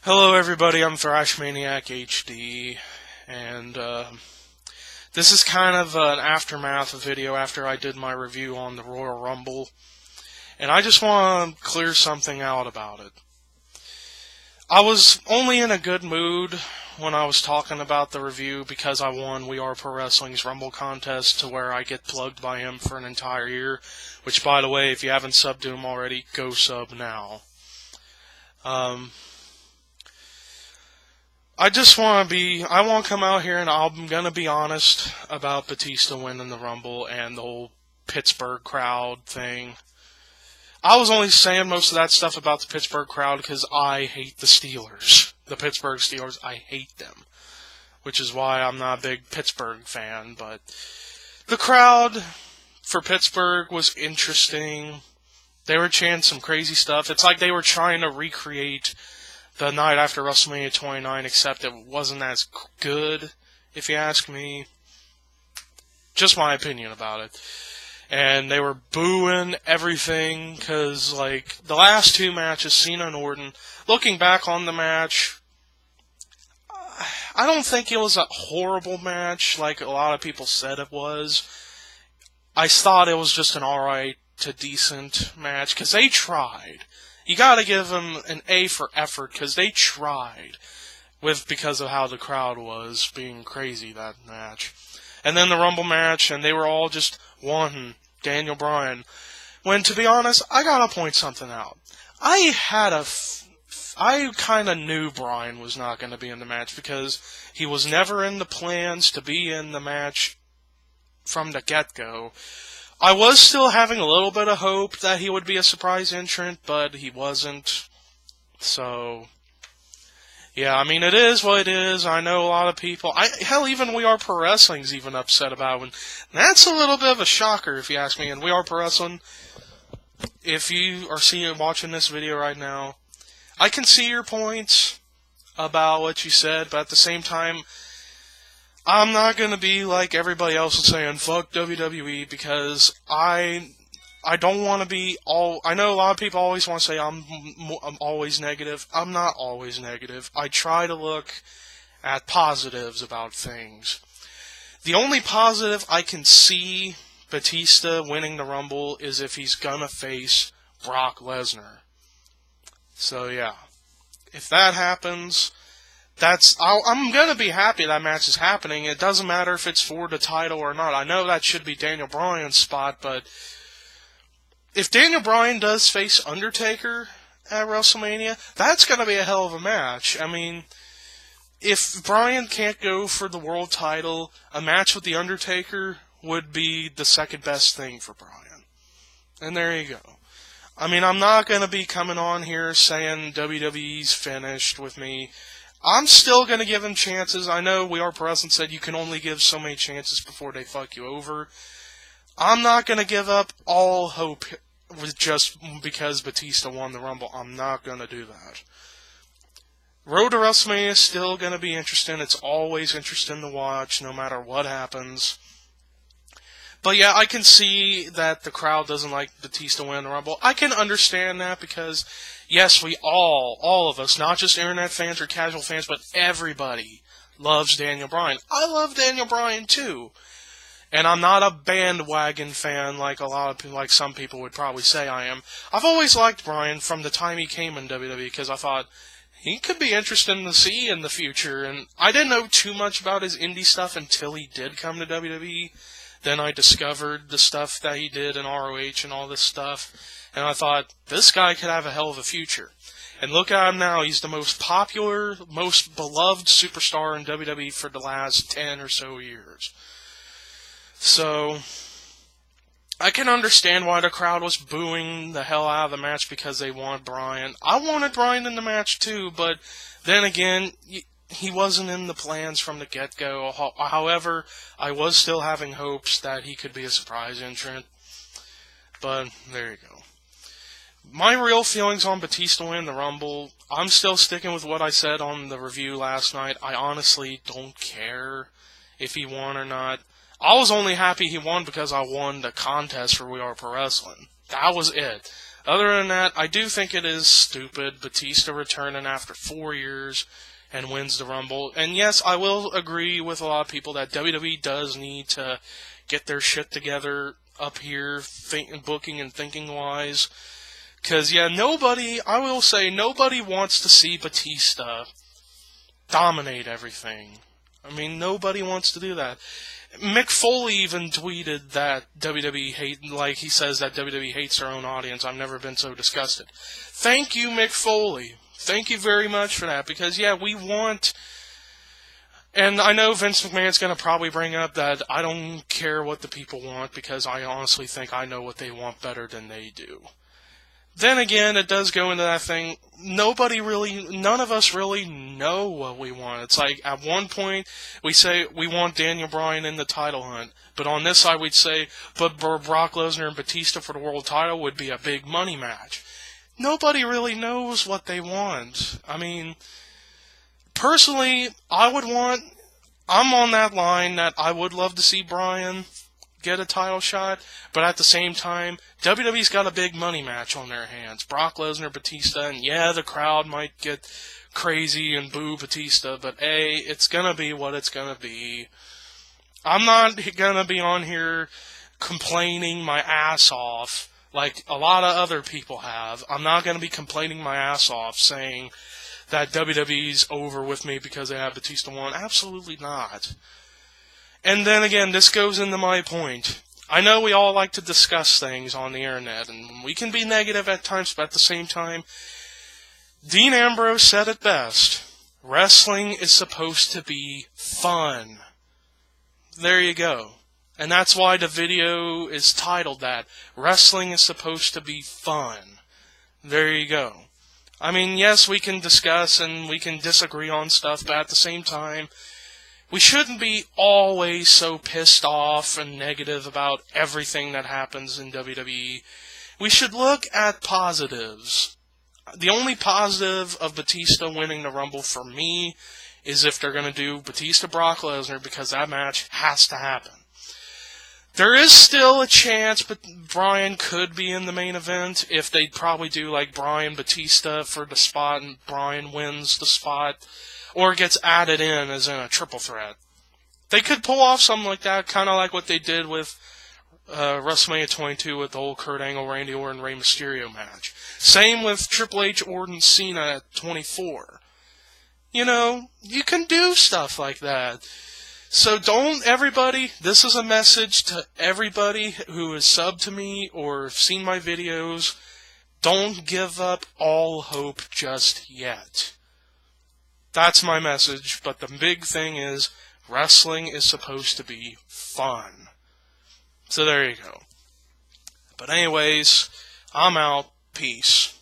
Hello everybody, I'm Thrash Maniac HD, and this is kind of an aftermath video after I did my review on the Royal Rumble, and I just want to clear something out about it. I was only in a good mood when I was talking about the review because I won We Are Pro Wrestling's Rumble contest to where I get plugged by him for an entire year, which by the way, if you haven't subbed to him already, go sub now. I want to come out here and I'm going to be honest about Batista winning the Rumble and the whole Pittsburgh crowd thing. I was only saying most of that stuff about the Pittsburgh crowd because I hate the Steelers. The Pittsburgh Steelers, I hate them. Which is why I'm not a big Pittsburgh fan, but the crowd for Pittsburgh was interesting. They were chanting some crazy stuff. It's like they were trying to recreate the night after WrestleMania 29, except it wasn't as good, if you ask me. Just my opinion about it. And they were booing everything, because, like, the last two matches, Cena and Orton, looking back on the match, I don't think it was a horrible match, like a lot of people said it was. I thought it was just an alright to decent match, because they tried. You gotta give them an A for effort, because they tried, because of how the crowd was being crazy that match. And then the Rumble match, and they were all just wanting Daniel Bryan. When, to be honest, I gotta point something out. I kinda knew Bryan was not gonna be in the match, because he was never in the plans to be in the match from the get-go. I was still having a little bit of hope that he would be a surprise entrant, but he wasn't. So, yeah, I mean, it is what it is. I know a lot of people, hell, even We Are Pro Wrestling's even upset about it. And that's a little bit of a shocker, if you ask me. And We Are Pro Wrestling, if you are watching this video right now, I can see your points about what you said, but at the same time, I'm not going to be like everybody else is saying, fuck WWE, because I don't want to be I know a lot of people always want to say I'm always negative. I'm not always negative. I try to look at positives about things. The only positive I can see Batista winning the Rumble is if he's going to face Brock Lesnar. So yeah, if that happens, I'm going to be happy that match is happening. It doesn't matter if it's for the title or not. I know that should be Daniel Bryan's spot, but if Daniel Bryan does face Undertaker at WrestleMania, that's going to be a hell of a match. I mean, if Bryan can't go for the world title, a match with the Undertaker would be the second best thing for Bryan. And there you go. I mean, I'm not going to be coming on here saying WWE's finished with me. I'm still going to give him chances. I know We Are Pro Wrestling said you can only give so many chances before they fuck you over. I'm not going to give up all hope just because Batista won the Rumble. I'm not going to do that. Road to WrestleMania is still going to be interesting. It's always interesting to watch, no matter what happens. But yeah, I can see that the crowd doesn't like Batista winning the Rumble. I can understand that because, yes, we all of us, not just internet fans or casual fans, but everybody loves Daniel Bryan. I love Daniel Bryan too. And I'm not a bandwagon fan like like some people would probably say I am. I've always liked Bryan from the time he came in WWE because I thought he could be interesting to see in the future. And I didn't know too much about his indie stuff until he did come to WWE. Then I discovered the stuff that he did in ROH and all this stuff. And I thought, this guy could have a hell of a future. And look at him now. He's the most popular, most beloved superstar in WWE for the last 10 or so years. So, I can understand why the crowd was booing the hell out of the match because they want Bryan. I wanted Bryan in the match too, but then again, he wasn't in the plans from the get-go. However, I was still having hopes that he could be a surprise entrant. But, there you go. My real feelings on Batista winning the Rumble, I'm still sticking with what I said on the review last night. I honestly don't care if he won or not. I was only happy he won because I won the contest for We Are Pro Wrestling. That was it. Other than that, I do think it is stupid. Batista returning after 4 years and wins the Rumble. And yes, I will agree with a lot of people that WWE does need to get their shit together up here, booking and thinking-wise. Because, yeah, I will say, nobody wants to see Batista dominate everything. I mean, nobody wants to do that. Mick Foley even tweeted that he says that WWE hates their own audience. I've never been so disgusted. Thank you, Mick Foley. Thank you very much for that, because, yeah, we want... And I know Vince McMahon's going to probably bring up that I don't care what the people want, because I honestly think I know what they want better than they do. Then again, it does go into that thing, none of us really know what we want. It's like, at one point, we say we want Daniel Bryan in the title hunt, but on this side we'd say, but Brock Lesnar and Batista for the world title would be a big money match. Nobody really knows what they want. I mean, personally, I'm on that line that I would love to see Bryan get a title shot, but at the same time, WWE's got a big money match on their hands. Brock Lesnar, Batista, and yeah, the crowd might get crazy and boo Batista, but it's gonna be what it's gonna be. I'm not gonna be on here complaining my ass off like a lot of other people have. I'm not gonna be complaining my ass off saying that WWE's over with me because they have Batista won. Absolutely not. And then again, this goes into my point. I know we all like to discuss things on the internet, and we can be negative at times, but at the same time, Dean Ambrose said it best. Wrestling is supposed to be fun. There you go. And that's why the video is titled that. Wrestling is supposed to be fun. There you go. I mean, yes, we can discuss and we can disagree on stuff, but at the same time, we shouldn't be always so pissed off and negative about everything that happens in WWE. We should look at positives. The only positive of Batista winning the Rumble for me is if they're going to do Batista-Brock Lesnar, because that match has to happen. There is still a chance Bryan could be in the main event if they probably do like Bryan-Batista for the spot and Bryan wins the spot, or gets added in as in a triple threat. They could pull off something like that, kind of like what they did with WrestleMania 22 with the whole Kurt Angle, Randy Orton, Rey Mysterio match. Same with Triple H, Orton, Cena at 24. You know, you can do stuff like that. So this is a message to everybody who has subbed to me or seen my videos, don't give up all hope just yet. That's my message, but the big thing is, wrestling is supposed to be fun. So there you go. But anyways, I'm out. Peace.